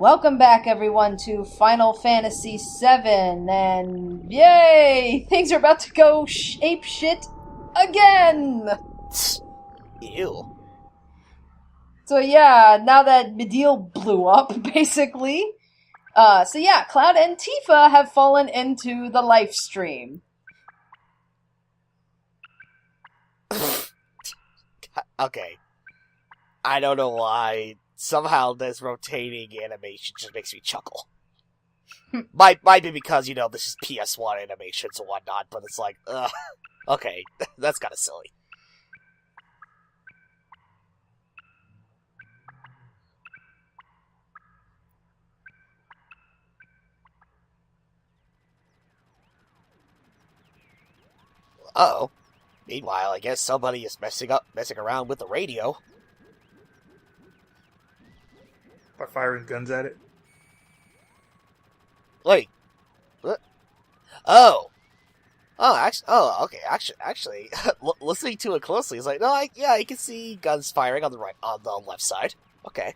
Welcome back, everyone, to Final Fantasy VII, and yay! Things are about to go ape shit again! Ew. So yeah, now that Midil blew up, basically, Cloud and Tifa have fallen into the Lifestream. Okay. I don't know why. Somehow this rotating animation just makes me chuckle. might be because, this is PS1 animations and whatnot, but it's like, okay, that's kind of silly. Uh-oh. Meanwhile, I guess somebody is messing around with the radio. By firing guns at it. Wait. What? Oh. Okay. Actually, listening to it closely, it's like, no, I can see guns firing on the left side. Okay.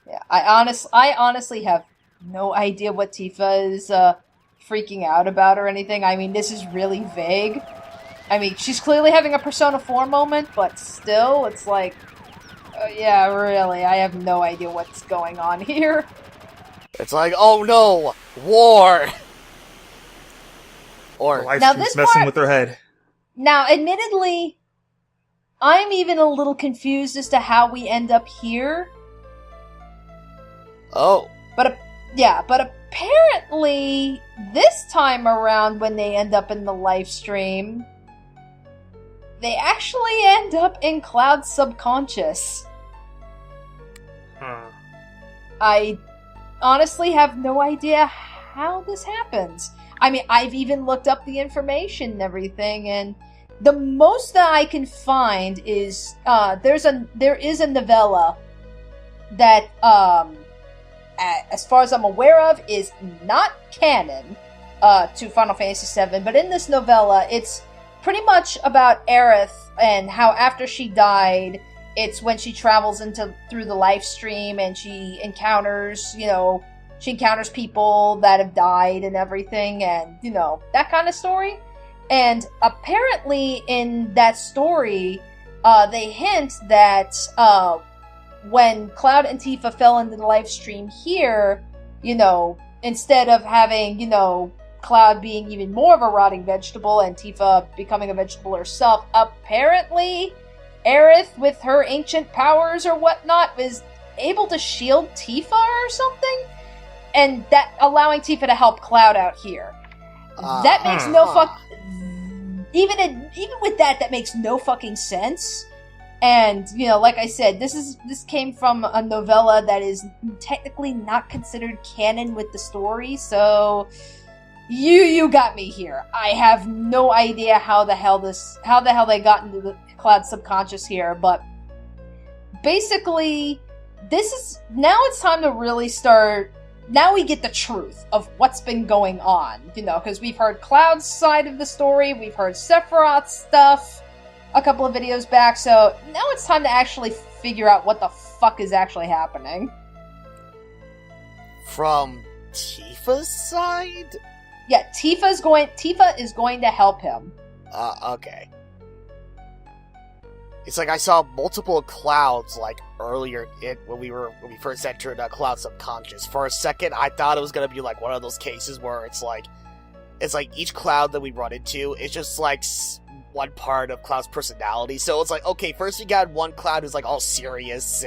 Yeah, I honestly have no idea what Tifa is freaking out about or anything. I mean, this is really vague. I mean, she's clearly having a Persona 4 moment, but still, it's like, yeah, really, I have no idea what's going on here. It's like, oh no, war! Or the Lifestream's messing with her head. Now, admittedly, I'm even a little confused as to how we end up here. Oh. But apparently, this time around when they end up in the Lifestream, they actually end up in Cloud's subconscious. Huh. I honestly have no idea how this happens. I mean, I've even looked up the information and everything, and the most that I can find is there is a novella that as far as I'm aware of, is not canon to Final Fantasy VII, but in this novella, it's pretty much about Aerith and how after she died, it's when she travels through the Lifestream and she encounters people that have died and everything, and, that kind of story. And apparently in that story, they hint that when Cloud and Tifa fell into the Lifestream here, instead of having, Cloud being even more of a rotting vegetable and Tifa becoming a vegetable herself, apparently Aerith, with her ancient powers or whatnot, was able to shield Tifa or something, and that allowing Tifa to help Cloud out here. That makes no even with that makes no fucking sense. And, like I said, this came from a novella that is technically not considered canon with the story, so you got me here. I have no idea how the hell they got into the Cloud subconscious here, but basically, now it's time to really start. Now we get the truth of what's been going on, because we've heard Cloud's side of the story, we've heard Sephiroth's stuff a couple of videos back, so now it's time to actually figure out what the fuck is actually happening. From Tifa's side? Yeah, Tifa is going to help him. Okay. It's like I saw multiple Clouds, like, earlier when we first entered Cloud Subconscious. For a second, I thought it was gonna be like one of those cases where it's like each Cloud that we run into is just like one part of Cloud's personality. So it's like, okay, first we got one Cloud who's like all serious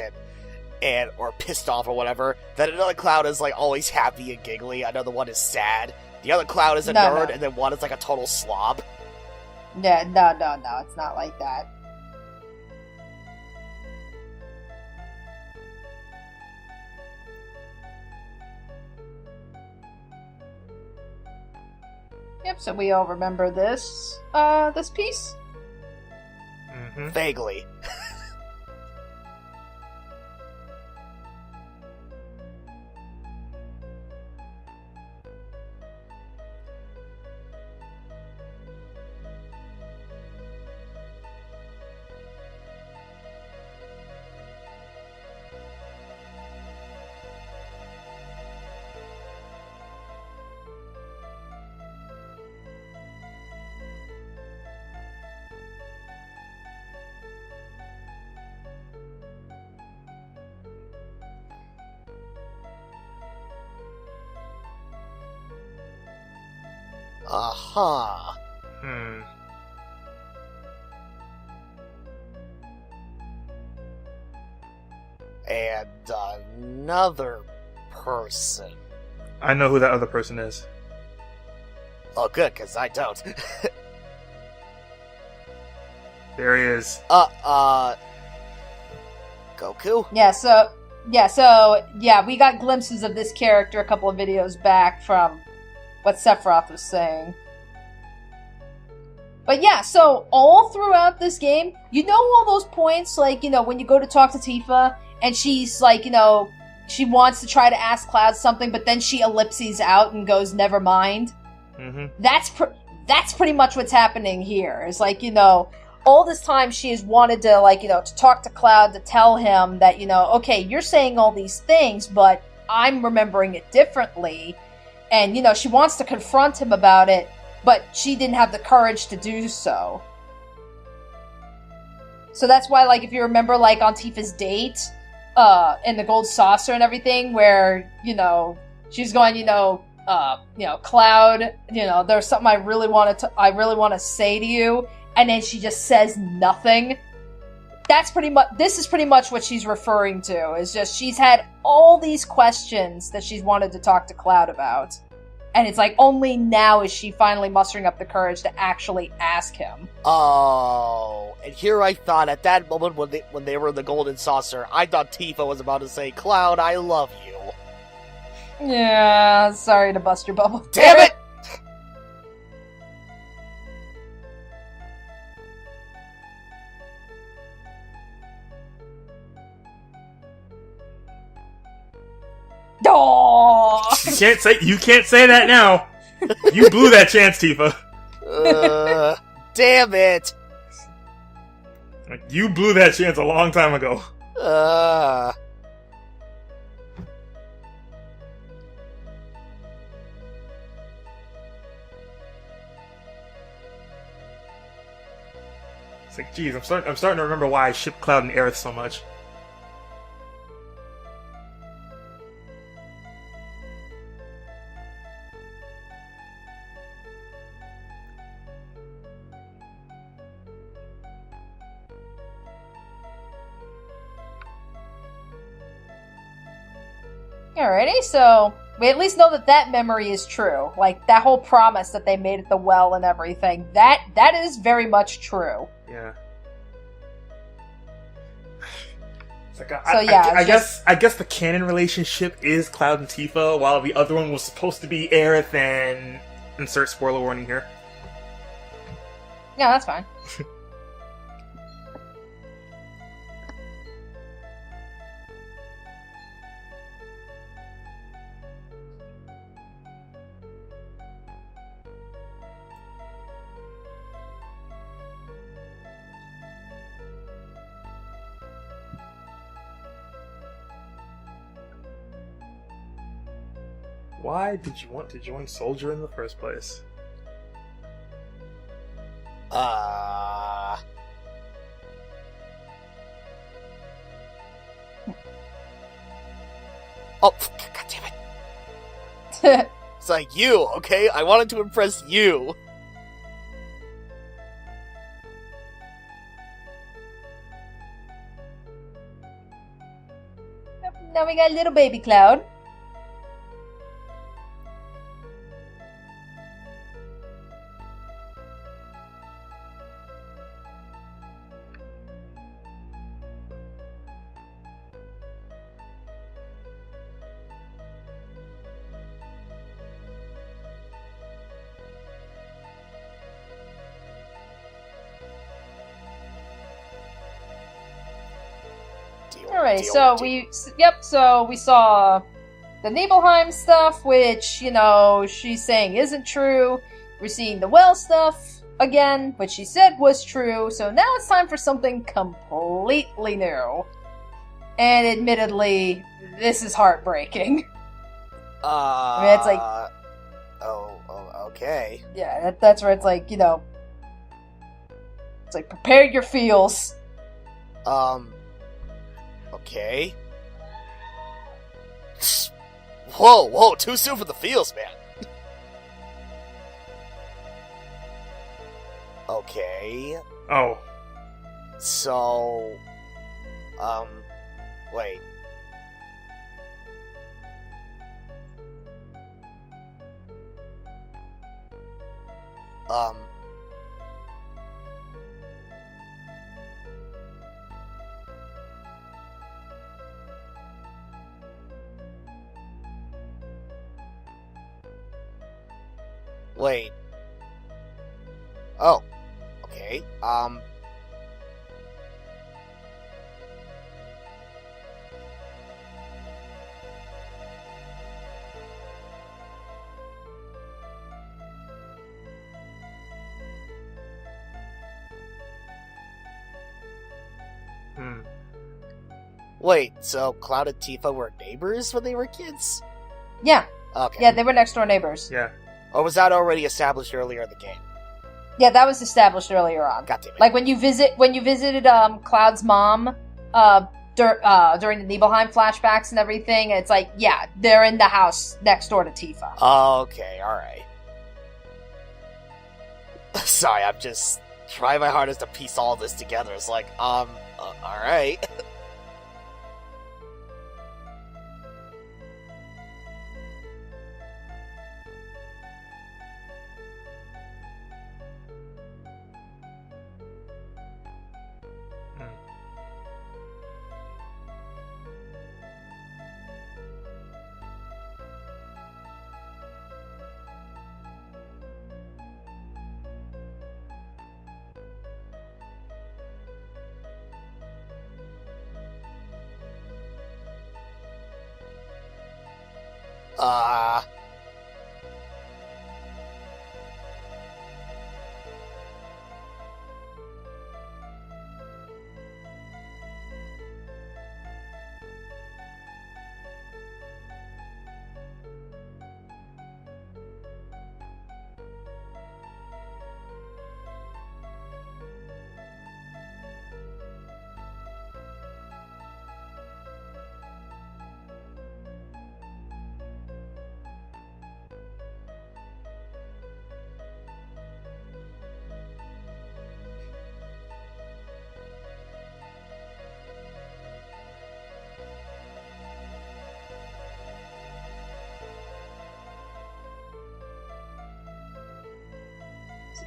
and or pissed off or whatever. Then another Cloud is like always happy and giggly. Another one is sad. The other Cloud is a nerd, and then one is like a total slob. Yeah, no, it's not like that. Yep, so we all remember this piece? Mm-hmm. Vaguely. Uh-huh. And another person. I know who that other person is. Oh, good, because I don't. There he is. Goku? Yeah, we got glimpses of this character a couple of videos back from what Sephiroth was saying. But yeah, so all throughout this game, you know all those points, like, you know, when you go to talk to Tifa, and she's like, you know, she wants to try to ask Cloud something, but then she ellipses out and goes, never mind. Mm-hmm. That's pretty much what's happening here. It's like, you know, all this time she has wanted to, like, you know, to talk to Cloud, to tell him that, you know, okay, you're saying all these things, but I'm remembering it differently. And, you know, she wants to confront him about it, but she didn't have the courage to do so. So that's why, like, if you remember, like, on Tifa's date, in the gold saucer and everything, where, you know, she's going, Cloud, you know, there's something I really want to say to you, and then she just says nothing. This is pretty much what she's referring to, is just she's had all these questions that she's wanted to talk to Cloud about. And it's like, only now is she finally mustering up the courage to actually ask him. Oh, and here I thought at that moment when they were in the golden saucer, I thought Tifa was about to say, Cloud, I love you. Yeah, sorry to bust your bubble. Damn it! You can't say that now. You blew that chance, Tifa. Damn it. You blew that chance a long time ago. It's like, geez, I'm starting to remember why I ship Cloud and Aerith so much. Alrighty, so we at least know that memory is true. Like, that whole promise that they made at the well and everything, that is very much true. Yeah. It's like, I guess the canon relationship is Cloud and Tifa, while the other one was supposed to be Aerith and... Insert spoiler warning here. Yeah, that's fine. Why did you want to join Soldier in the first place? Oh, God damn it. It's like, you, okay? I wanted to impress you. Now we got little baby Cloud. Alright, so we saw the Nibelheim stuff, which, you know, she's saying isn't true. We're seeing the well stuff again, which she said was true. So now it's time for something completely new. And admittedly, this is heartbreaking. I mean, it's like... okay. Yeah, that's where it's like, you know... It's like, prepare your feels. Okay. Whoa, too soon for the feels, man. Okay. Oh. So... wait. Wait. Oh. Okay. Wait, so Cloud and Tifa were neighbors when they were kids? Yeah. Okay. Yeah, they were next door neighbors. Yeah. Or was that already established earlier in the game? Yeah, that was established earlier on. God damn it. Like when you visited Cloud's mom during the Nibelheim flashbacks and everything, it's like, yeah, they're in the house next door to Tifa. Okay, alright. Sorry, I'm just trying my hardest to piece all this together. It's like, alright.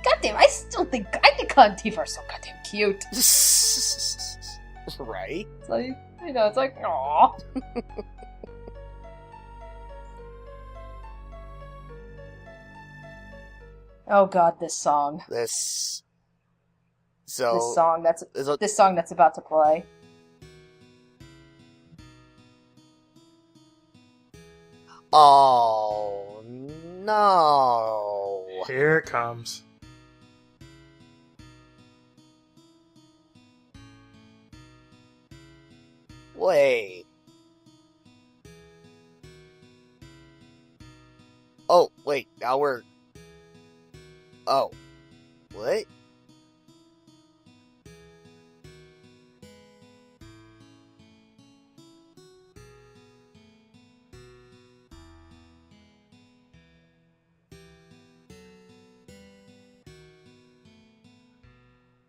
Goddamn, I think Cloud and Tifa are so goddamn cute. Right? It's like, I know, it's like, aww. Oh god, this song. This song that's about to play. Oh no. Here it comes. Wait. Oh, wait, now we're... Oh. What?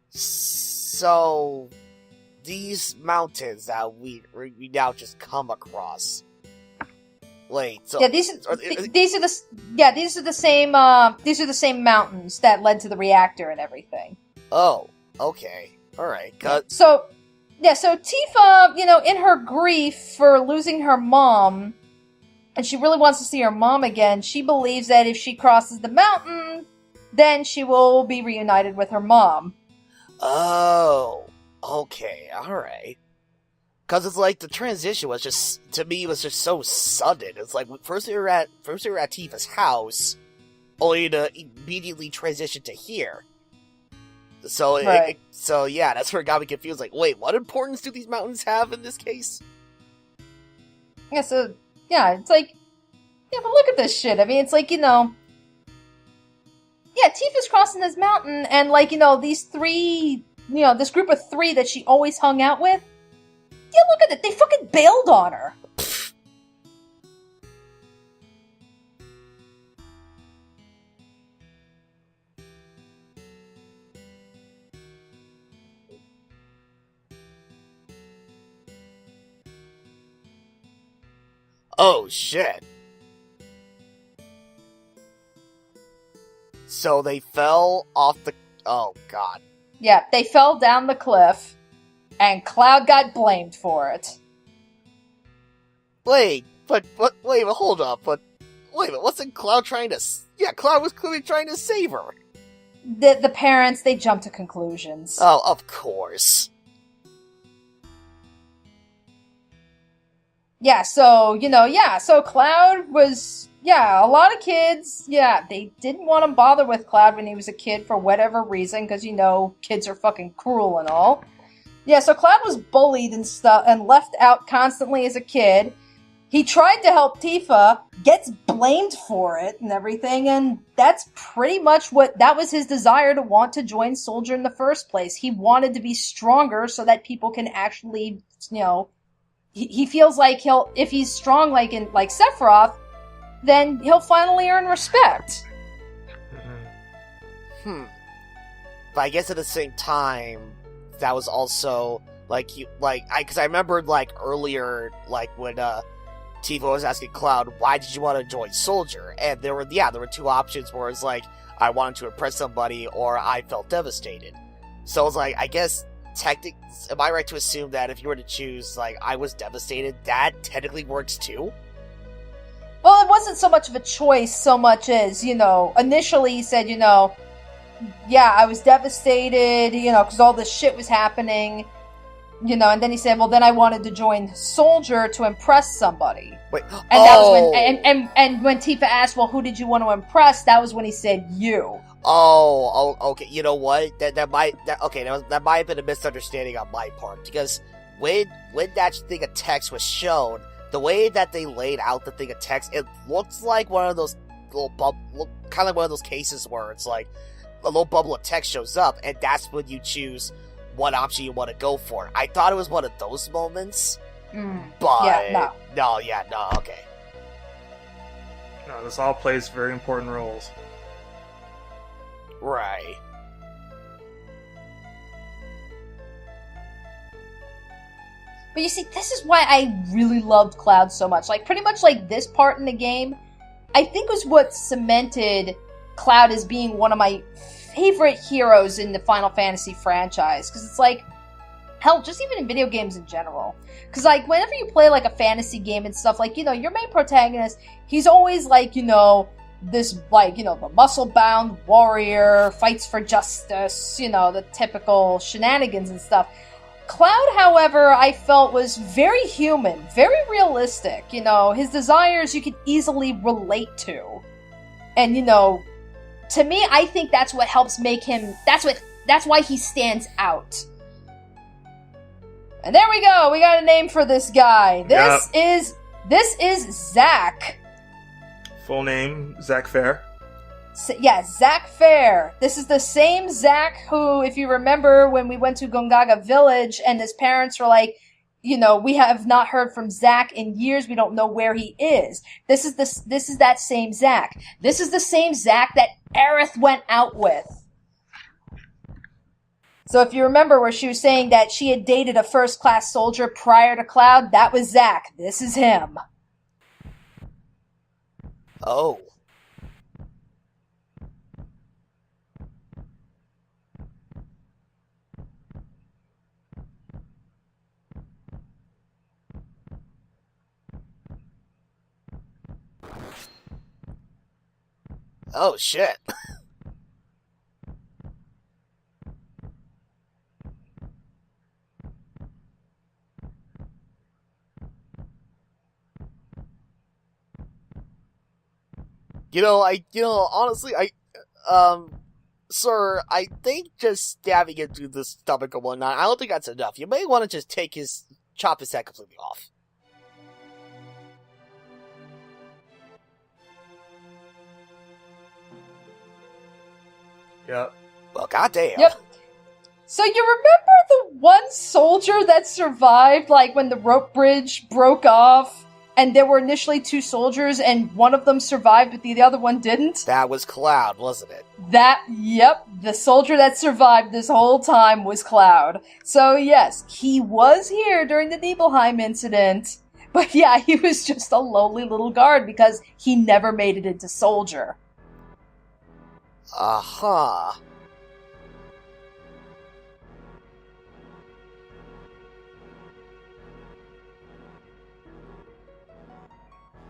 So... these mountains that we now just come across. Wait, so yeah, these are the same mountains that led to the reactor and everything. Oh, okay, all right. So Tifa, in her grief for losing her mom, and she really wants to see her mom again. She believes that if she crosses the mountain, then she will be reunited with her mom. Oh. Okay, alright. Because it's like the transition was just, to me, was just so sudden. It's like, first we were at Tifa's house, only to immediately transition to here. So, right. Yeah, that's where it got me confused. Like, wait, what importance do these mountains have in this case? Yeah, it's like, yeah, but look at this shit. I mean, it's like, yeah, Tifa's crossing this mountain, and these three... this group of three that she always hung out with. Yeah, look at it. They fucking bailed on her. Oh, shit. So they fell off the... Oh, God. Yeah, they fell down the cliff, and Cloud got blamed for it. Wait, hold up, wasn't Cloud trying to... Yeah, Cloud was clearly trying to save her. The parents, they jumped to conclusions. Oh, of course. Yeah, so, so Cloud was... Yeah, a lot of kids, they didn't want to bother with Cloud when he was a kid for whatever reason, because, kids are fucking cruel and all. Yeah, so Cloud was bullied and stuff, and left out constantly as a kid. He tried to help Tifa, gets blamed for it and everything, and that's pretty much that was his desire to want to join Soldier in the first place. He wanted to be stronger so that people can actually, he feels like if he's strong like Sephiroth, then he'll finally earn respect. But I guess at the same time, that was also, because I remembered, earlier, when, Tifa was asking Cloud, why did you want to join Soldier? And there were two options where it's I wanted to impress somebody, or I felt devastated. So it's I guess, am I right to assume that if you were to choose, I was devastated, that technically works too? Well, it wasn't so much of a choice so much as, initially he said, I was devastated, because all this shit was happening, and then he said, well, then I wanted to join Soldier to impress somebody. Wait, and that was when, when Tifa asked, well, who did you want to impress? That was when he said, you. Oh, okay, you know what? That might have been a misunderstanding on my part, because when that thing of text was shown, the way that they laid out the thing of text, it looks like one of those kind of one of those cases where it's a little bubble of text shows up, and that's when you choose what option you want to go for. I thought it was one of those moments, but no, okay. No, this all plays very important roles. Right. But you see, this is why I really loved Cloud so much. Pretty much this part in the game, I think was what cemented Cloud as being one of my favorite heroes in the Final Fantasy franchise. Because it's hell, just even in video games in general. Because whenever you play a fantasy game and stuff, your main protagonist, he's always this, the muscle-bound warrior, fights for justice, the typical shenanigans and stuff. Cloud, however, I felt was very human, very realistic. His desires you could easily relate to. And, to me, I think that's what helps make him, that's why he stands out. And there we go, we got a name for this guy. This is Zack. Full name, Zack Fair. Zack Fair. This is the same Zack who, if you remember when we went to Gongaga Village and his parents were we have not heard from Zack in years, we don't know where he is. This is that same Zack. This is the same Zack that Aerith went out with. So if you remember where she was saying that she had dated a first-class soldier prior to Cloud, that was Zack. This is him. Oh. Oh, shit. Honestly, sir, I think just stabbing him through the stomach and whatnot, I don't think that's enough. You may want to just chop his head completely off. Yep. Well, goddamn. Yep. So you remember the one soldier that survived, when the rope bridge broke off, and there were initially two soldiers, and one of them survived, but the other one didn't? That was Cloud, wasn't it? Yep. The soldier that survived this whole time was Cloud. So yes, he was here during the Nibelheim incident, But yeah, he was just a lowly little guard because he never made it into soldier. Uh-huh.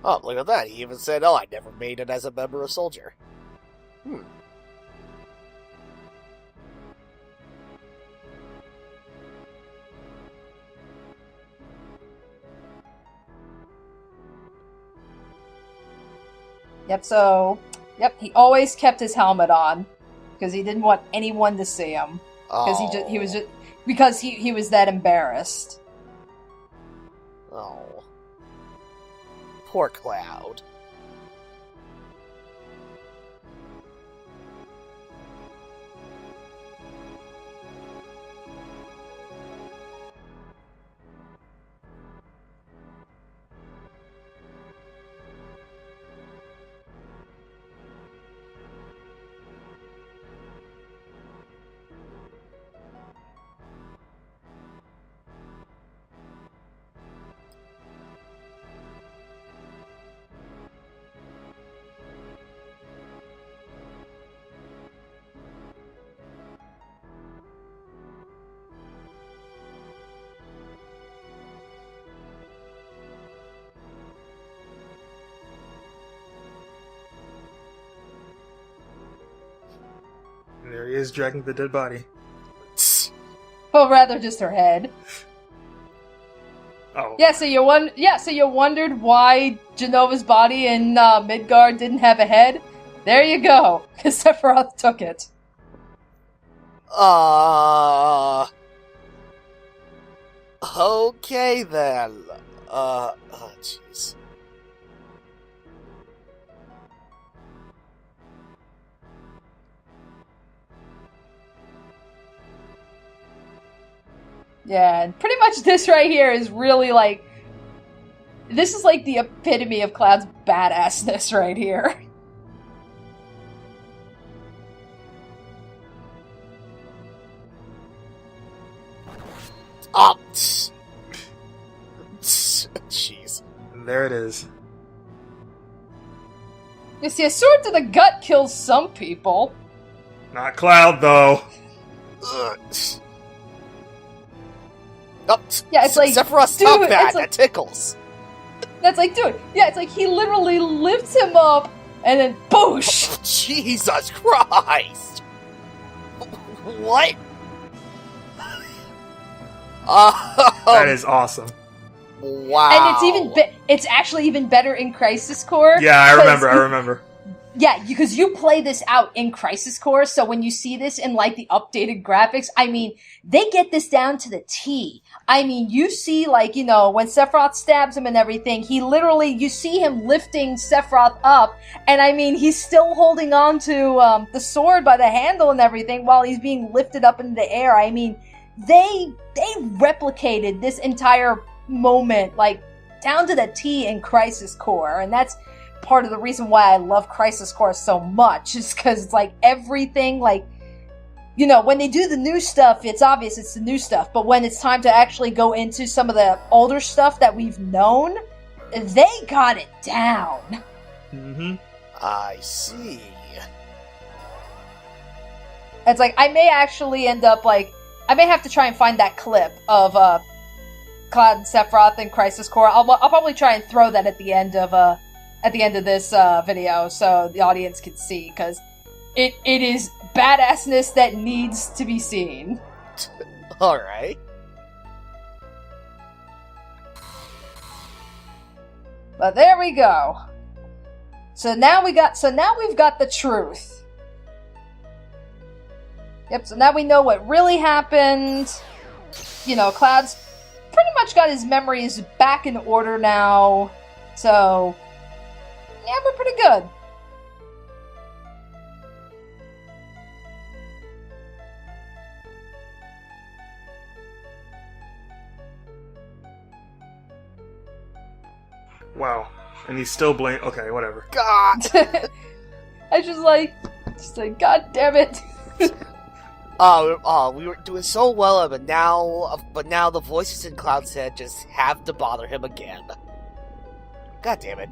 Oh, look at that. He even said, I never made it as a member of soldier. Yep, he always kept his helmet on because he didn't want anyone to see him. Because he was that embarrassed. Oh. Poor Cloud. There he is, dragging the dead body. Well, rather just her head. Oh. Yeah, so you wondered why Genova's body in Midgard didn't have a head? There you go, because Sephiroth took it. Okay then. Jeez. Yeah, and pretty much this right here is really like... This is like the epitome of Cloud's badassness right here. Oh, jeez. And there it is. You see, a sword to the gut kills some people. Not Cloud, though. Oh, yeah, it's like, Sephiroth's dude, top that. like, That tickles. That's like, dude, yeah, it's like he literally lifts him up and then boosh! Jesus Christ! What? That is awesome. Wow. And it's actually even better in Crisis Core. Yeah, I remember. Yeah, because you play this out in Crisis Core, so when you see this in, like, the updated graphics, I mean, they get this down to the T. I mean, you see, like, you know, when Sephiroth stabs him and everything, you see him lifting Sephiroth up, and I mean, he's still holding on to, the sword by the handle and everything while he's being lifted up in the air. I mean, they replicated this entire moment, like, down to the T in Crisis Core, and that's part of the reason why I love Crisis Core so much, is because it's like everything, like, you know, when they do the new stuff, it's obvious it's the new stuff, but when it's time to actually go into some of the older stuff that we've known, they got it down. Mm-hmm. I see. It's like, I may actually end up, like, I may have to try and find that clip of, Cloud and Sephiroth in Crisis Core. I'll probably try and throw that at the end of this video so the audience can see, because it is badassness that needs to be seen. Alright. But there we go. So now we've got the truth. Yep, so now we know what really happened. You know, Cloud's pretty much got his memories back in order now. So yeah, we're pretty good. Wow. And he's still okay, whatever. God! I just like, God damn it. We were doing so well, but now the voices in Cloud's head just have to bother him again. God damn it.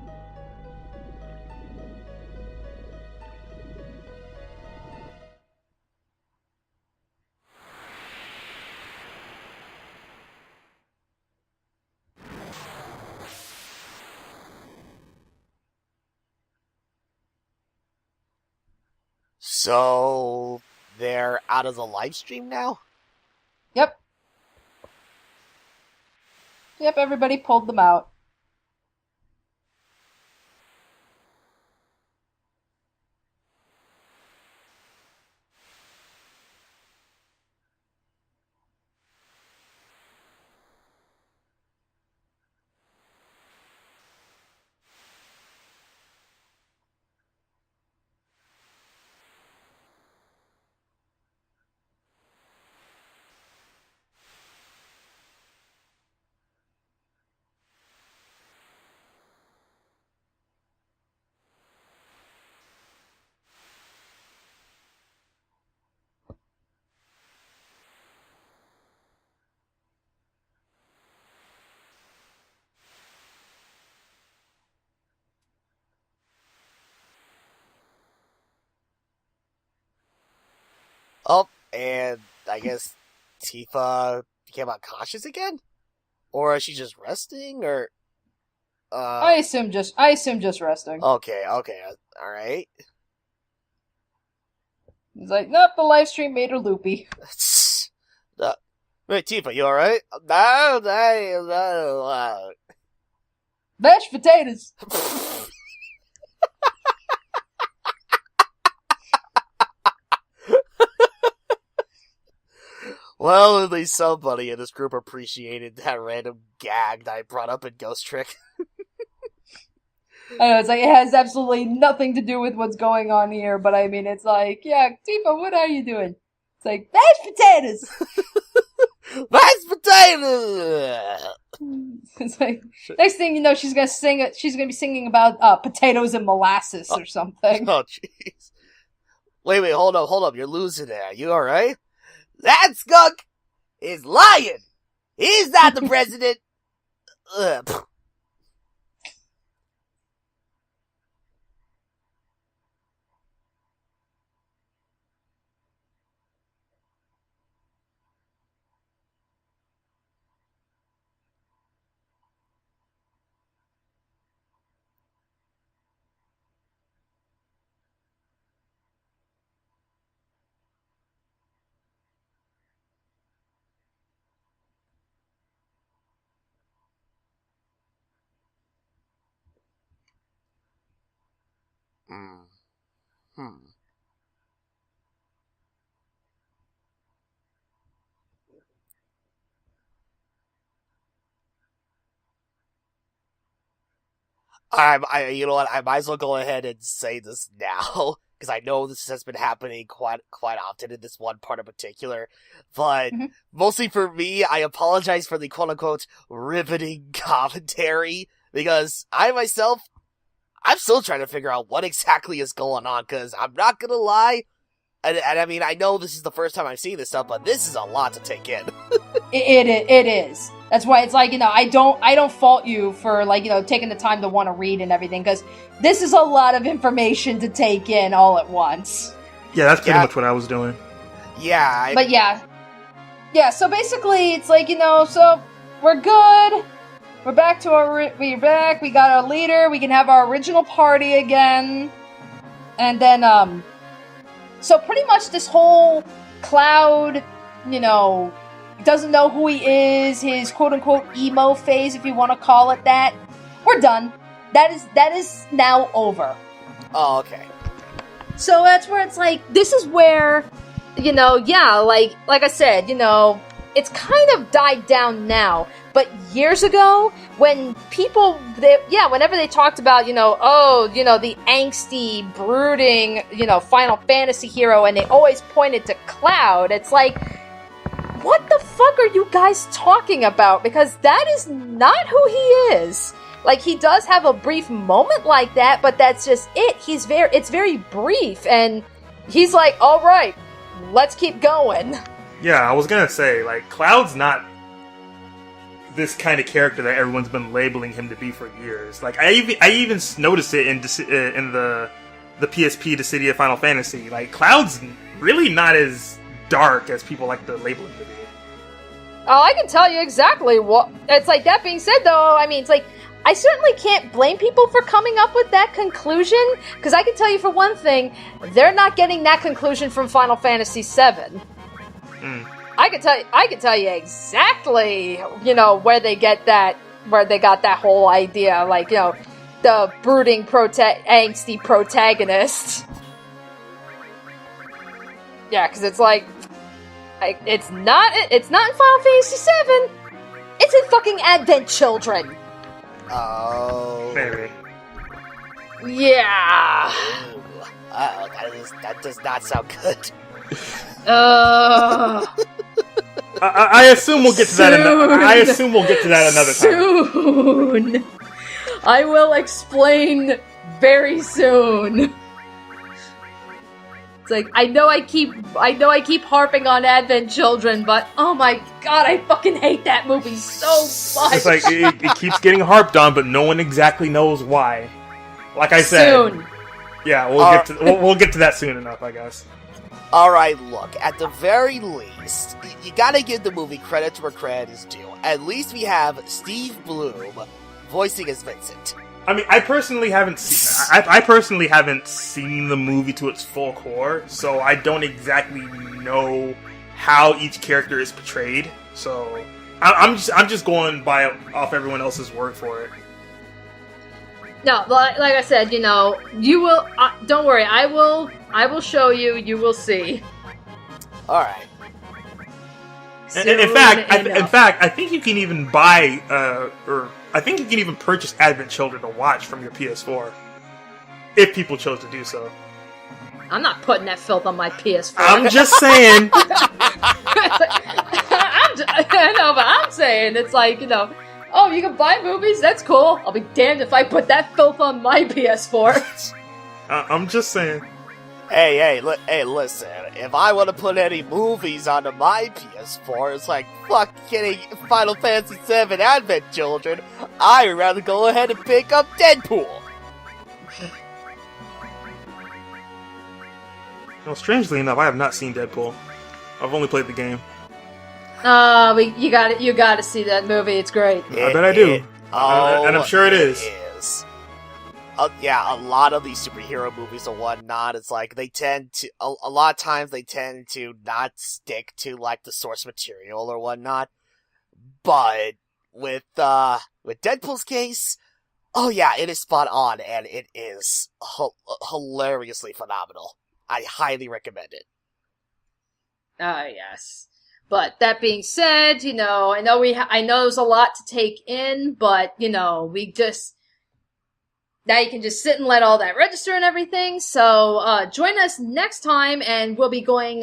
So, they're out of the live stream now? Yep. Yep, everybody pulled them out. Oh, and I guess Tifa became unconscious again? Or is she just resting, or... I assume just resting. Okay, alright. He's like, nope, the live stream made her loopy. Wait, Tifa, you alright? No. Mashed potatoes! Well, at least somebody in this group appreciated that random gag that I brought up in Ghost Trick. I know, it's like, it has absolutely nothing to do with what's going on here, but I mean, it's like, yeah, Tifa, what are you doing? It's like, mashed potatoes! Mashed potatoes! It's like, next thing you know, she's gonna be singing about, potatoes and molasses or something. Oh, jeez. Wait, hold up, you're losing it. You alright? That skunk is lying! He's not the president! Ugh. You know what? I might as well go ahead and say this now, because I know this has been happening quite often in this one part in particular. But mostly for me, I apologize for the quote-unquote riveting commentary, because I'm still trying to figure out what exactly is going on, because I'm not gonna lie, and I mean, I know this is the first time I'm seeing this stuff, but this is a lot to take in. It is. That's why it's like, I don't fault you for, like, taking the time to want to read and everything, because this is a lot of information to take in all at once. Yeah, that's pretty much what I was doing. Yeah. But yeah, so basically, it's like, so we're good. We're back to we're back. We got our leader. We can have our original party again. And then, so pretty much this whole Cloud, doesn't know who he is, his quote-unquote emo phase, if you want to call it that. We're done. That is now over. Oh, okay. So that's where it's like, this is where, like I said, it's kind of died down now. But years ago, when people, whenever they talked about, the angsty, brooding, Final Fantasy hero, and they always pointed to Cloud, it's like, what the fuck are you guys talking about? Because that is not who he is. Like, he does have a brief moment like that, but that's just it. It's very brief, and he's like, all right, let's keep going. Yeah, I was gonna say, like, Cloud's not... this kind of character that everyone's been labeling him to be for years. Like I even noticed it in the PSP Dissidia Final Fantasy. Like Cloud's really not as dark as people like to label him to be. Oh, I can tell you exactly what it's like. That being said, though, I mean, it's like I certainly can't blame people for coming up with that conclusion, because I can tell you for one thing, they're not getting that conclusion from Final Fantasy VII. I can tell you exactly, you know, where they got that whole idea, like, you know, the brooding angsty protagonist. Yeah, because it's like it's not in Final Fantasy VII. It's in fucking Advent Children. Oh. Maybe. Yeah. Ooh. That does not sound good. I assume we'll get to that. I assume we'll get to that another time. Soon. I will explain very soon. It's like I know I keep harping on Advent Children, but oh my god, I fucking hate that movie so much. It's like it keeps getting harped on, but no one exactly knows why. Like I said, soon. Yeah, we'll get to that soon enough, I guess. Alright, look, at the very least, you gotta give the movie credit where credit is due. At least we have Steve Bloom voicing as Vincent. I mean, I personally haven't seen the movie to its full core, so I don't exactly know how each character is portrayed. So I'm just going off everyone else's word for it. No, like I said, you know, you will. Don't worry, I will show you. You will see. All right. In fact, I think you can even buy, I think you can even purchase Advent Children to watch from your PS4, if people chose to do so. I'm not putting that filth on my PS4. I'm just saying. I know, but I'm saying it's like, you know, oh, you can buy movies? That's cool. I'll be damned if I put that filth on my PS4. I'm just saying. Hey, listen, if I want to put any movies onto my PS4, it's like, fuck getting Final Fantasy VII Advent Children, I'd rather go ahead and pick up Deadpool. Well, strangely enough, I have not seen Deadpool. I've only played the game. You gotta see that movie, it's great. I bet I do. And I'm sure it is. Yeah, a lot of these superhero movies and whatnot, it's like, they tend to, a lot of times they tend to not stick to, like, the source material or whatnot, but with Deadpool's case, oh yeah, it is spot on, and it is hilariously phenomenal. I highly recommend it. Yes. But that being said, you know, I know there's a lot to take in, but, you know, now you can just sit and let all that register and everything. So join us next time, and we'll be going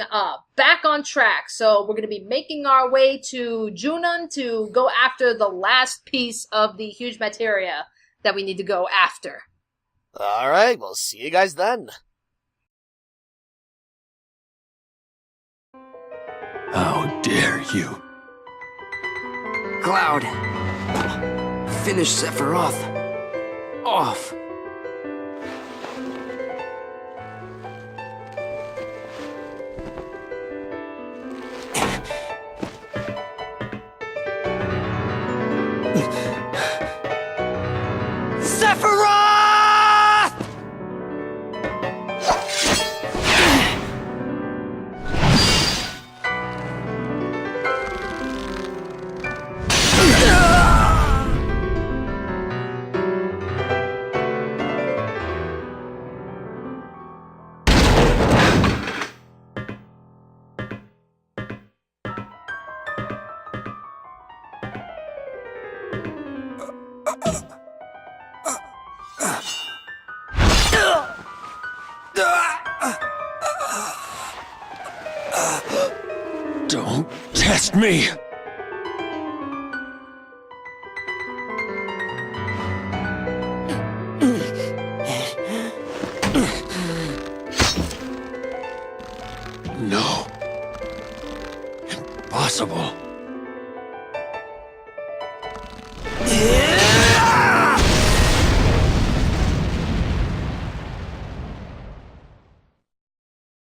back on track. So we're going to be making our way to Junon to go after the last piece of the huge materia that we need to go after. All right, we'll see you guys then. How dare you? Cloud, finish Sephiroth off. Sephiroth! Don't test me! No. Impossible.